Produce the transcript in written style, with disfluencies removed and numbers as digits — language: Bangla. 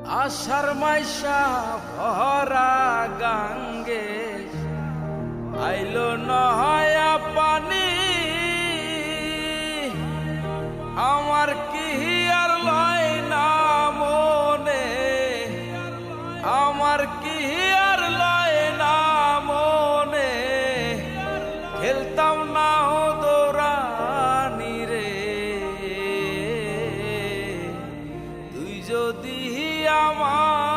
আষাঢ় মাইশা ভরা গাঙ্গে আইলো নয়া পানি। আমার কি আর লয় না মনে, আমার কি আর লয় না মনে, খেলতাম না দৌড়ানি রে। তুই যদি আমার